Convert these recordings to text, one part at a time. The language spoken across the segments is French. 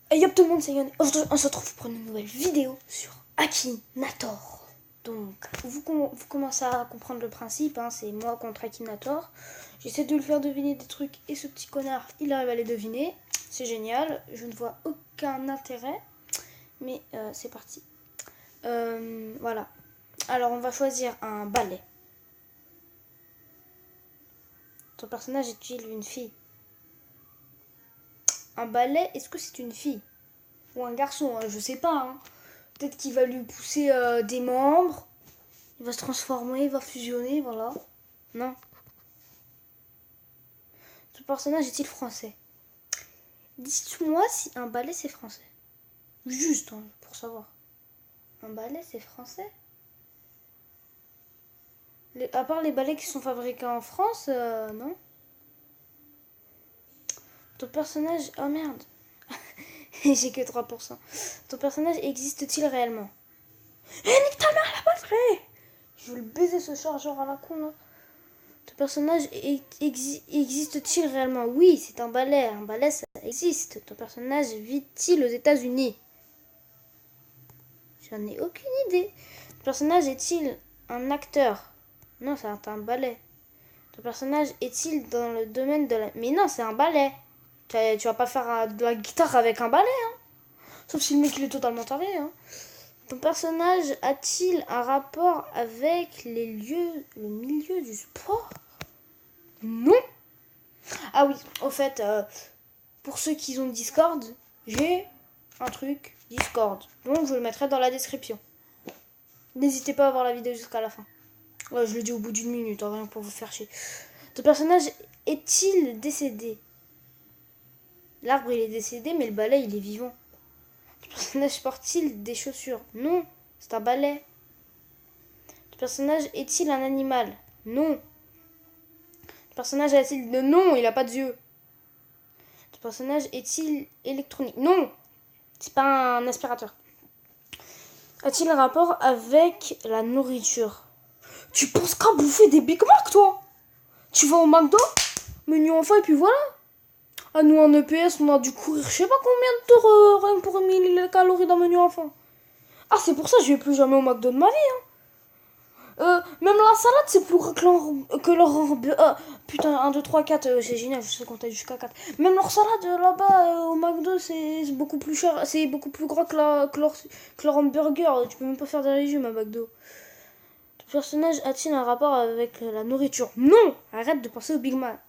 Hey yop tout le monde, c'est Yann. Aujourd'hui, on se retrouve pour une nouvelle vidéo sur Akinator. Donc, vous commencez à comprendre le principe, hein, c'est moi contre Akinator. J'essaie de lui faire deviner des trucs et ce petit connard, il arrive à les deviner. C'est génial, je ne vois aucun intérêt, mais c'est parti. Voilà. Alors, on va choisir un balai. Ton personnage est-il une fille? Un balai, est-ce que c'est une fille? Ou un garçon, hein, je sais pas. Hein. Peut-être qu'il va lui pousser des membres. Il va se transformer, il va fusionner, voilà. Non. Ce personnage est-il français? Dites-moi si un balai c'est français. Juste, hein, pour savoir. Un balai c'est français? À part les balais qui sont fabriqués en France, non. Ton personnage... Oh merde. J'ai que 3%. Ton personnage existe-t-il réellement? Eh, nique ta mère, la batterie! Je veux le baiser ce chargeur à la con, là. Ton personnage existe-t-il réellement? Oui, c'est un balai. Un balai, ça existe. Ton personnage vit-il aux États-Unis? J'en ai aucune idée. Ton personnage est-il un acteur? Non, c'est un balai. Ton personnage est-il dans le domaine de la... Mais non, c'est un balai. Tu vas pas faire de la guitare avec un balai, hein. Sauf si le mec il est totalement taré, hein. Ton personnage a-t-il un rapport avec le milieu du sport? Non. Ah oui, au fait, pour ceux qui ont Discord, j'ai un truc Discord. Donc je le mettrai dans la description. N'hésitez pas à voir la vidéo jusqu'à la fin. Ouais, je le dis au bout d'une minute, hein, rien pour vous faire chier. Ton personnage est-il décédé? L'arbre il est décédé, mais le balai il est vivant. Ton personnage porte-t-il des chaussures? Non, c'est un balai. Ton personnage est-il un animal? Non. Ton personnage a-t-il de... Non, il a pas de yeux. Ton personnage est-il électronique? Non, c'est pas un aspirateur. A-t-il un rapport avec la nourriture? Tu penses qu'à bouffer des Big Mac, toi? Tu vas au McDo, menu enfant, et puis voilà. Ah, nous, en EPS, on a dû courir je sais pas combien de tours rien pour éliminer les calories d'un menu enfant. Ah, c'est pour ça que je vais plus jamais au McDo de ma vie, hein. Même la salade, c'est plus gras que leur putain, 1, 2, 3, 4, c'est génial, je sais compter jusqu'à 4. Même leur salade, là-bas, au McDo, c'est beaucoup plus cher, c'est beaucoup plus gras que leur hamburger. Tu peux même pas faire des régimes à McDo. Ton personnage a-t-il un rapport avec la nourriture? Non! Arrête de penser au Big Mac.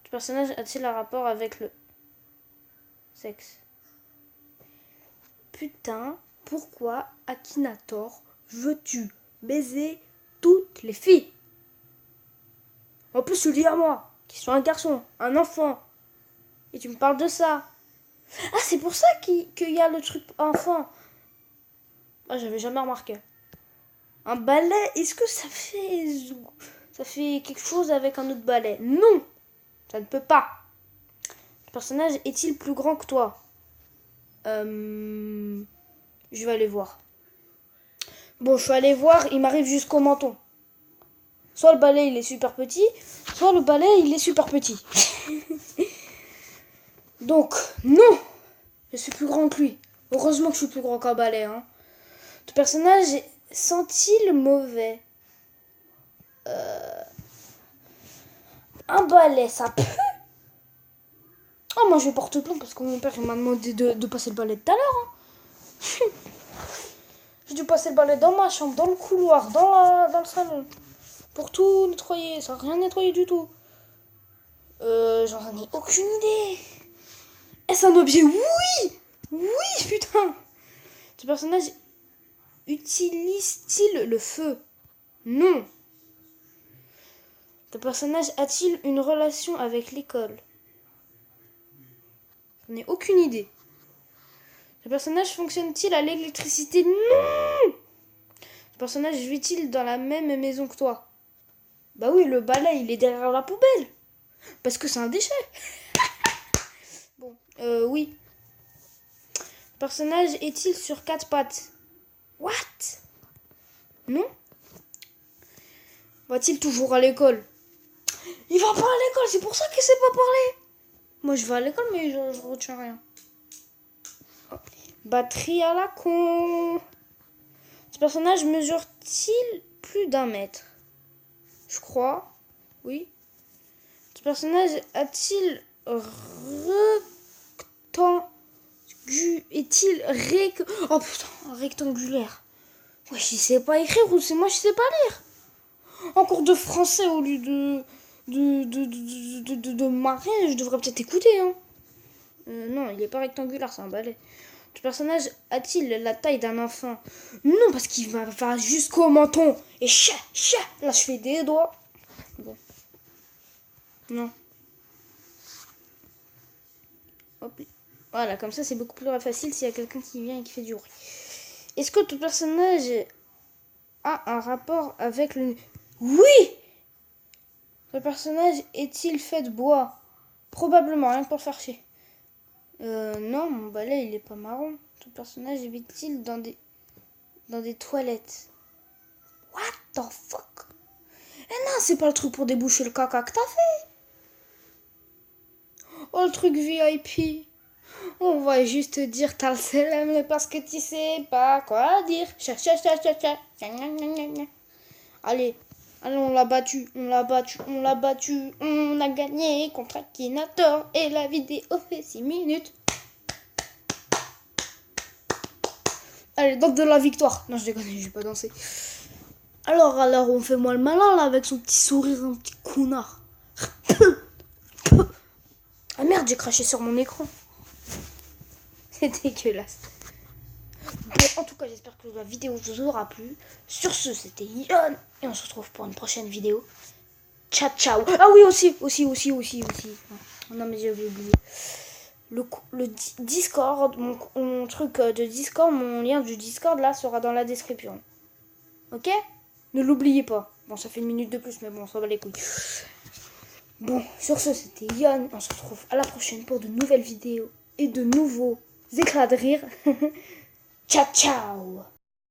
Ton personnage a-t-il un rapport avec le sexe? Putain, pourquoi Akinator veux-tu baiser toutes les filles? En plus, tu dis à moi, qui suis un garçon, un enfant, et tu me parles de ça. Ah, c'est pour ça qu'il y a le truc enfant. Ah, j'avais jamais remarqué. Un balai, est-ce que ça fait quelque chose avec un autre balai? Non, ça ne peut pas. Le personnage est-il plus grand que toi? Je vais aller voir. Bon, je suis allé voir, il m'arrive jusqu'au menton. Soit le balai il est super petit, soit le balai il est super petit. Donc, non, je suis plus grand que lui. Heureusement que je suis plus grand qu'un balai, hein. Ton personnage sent-il mauvais? Un balai, ça pue? Oh, moi je porte plainte parce que mon père il m'a demandé de passer le balai tout à l'heure, hein. J'ai dû passer le balai dans ma chambre, dans le couloir, dans le salon. Pour tout nettoyer, ça n'a rien nettoyé du tout. J'en ai aucune idée. Est-ce un objet? Oui! Oui, putain! Ce personnage utilise-t-il le feu? Non. Ce personnage a-t-il une relation avec l'école? J'en ai aucune idée. Ce personnage fonctionne-t-il à l'électricité? Non. Ce personnage vit-il dans la même maison que toi? Bah oui, le balai, il est derrière la poubelle. Parce que c'est un déchet. Bon, oui. Le personnage est-il sur 4 pattes? What? Non. Va-t-il toujours à l'école? Il va pas à l'école, c'est pour ça qu'il sait pas parler. Moi, je vais à l'école, mais je retiens rien. Batterie à la con. Ce personnage mesure-t-il plus d'1 mètre? Je crois. Oui. Ce personnage a-t-il est-il oh putain, rectangulaire? Ouais, je sais pas écrire ou c'est moi je sais pas lire. En cours de français au lieu de marrer, je devrais peut-être écouter. Hein. Non, il est pas rectangulaire, c'est un balai. Ce personnage a-t-il la taille d'un enfant? Non, parce qu'il va jusqu'au menton. Et là je fais des doigts. Bon. Non. Hop. Voilà, comme ça c'est beaucoup plus facile s'il y a quelqu'un qui vient et qui fait du bruit. Est-ce que ton personnage a un rapport avec le... Oui! Ce personnage est-il fait de bois? Probablement, rien que pour le faire chier. Non, mon balai, il est pas marron. Ton personnage vit-il dans des toilettes? What the fuck? Eh non, c'est pas le truc pour déboucher le caca que t'as fait. Oh, le truc VIP. On va juste dire t'as le seum parce que tu sais pas quoi dire. Allez, on l'a battu, on a gagné contre Akinator et la vidéo fait 6 minutes. Allez, donc de la victoire. Non, je déconne, je vais pas danser. Alors, on fait moi le malin là avec son petit sourire, un petit connard. Ah merde, j'ai craché sur mon écran. C'est dégueulasse. Bon, en tout cas, j'espère que la vidéo vous aura plu. Sur ce, c'était Yon. Et on se retrouve pour une prochaine vidéo. Ciao, ciao. Ah oui, aussi. Non, mais j'avais oublié. Le Discord, mon truc de Discord, mon lien du Discord, là, sera dans la description. Ok? Ne l'oubliez pas. Bon, ça fait 1 minute de plus, mais bon, on s'en bat les couilles. Bon, sur ce, c'était Yon. On se retrouve à la prochaine pour de nouvelles vidéos et de nouveaux éclats de rire. Ciao, ciao!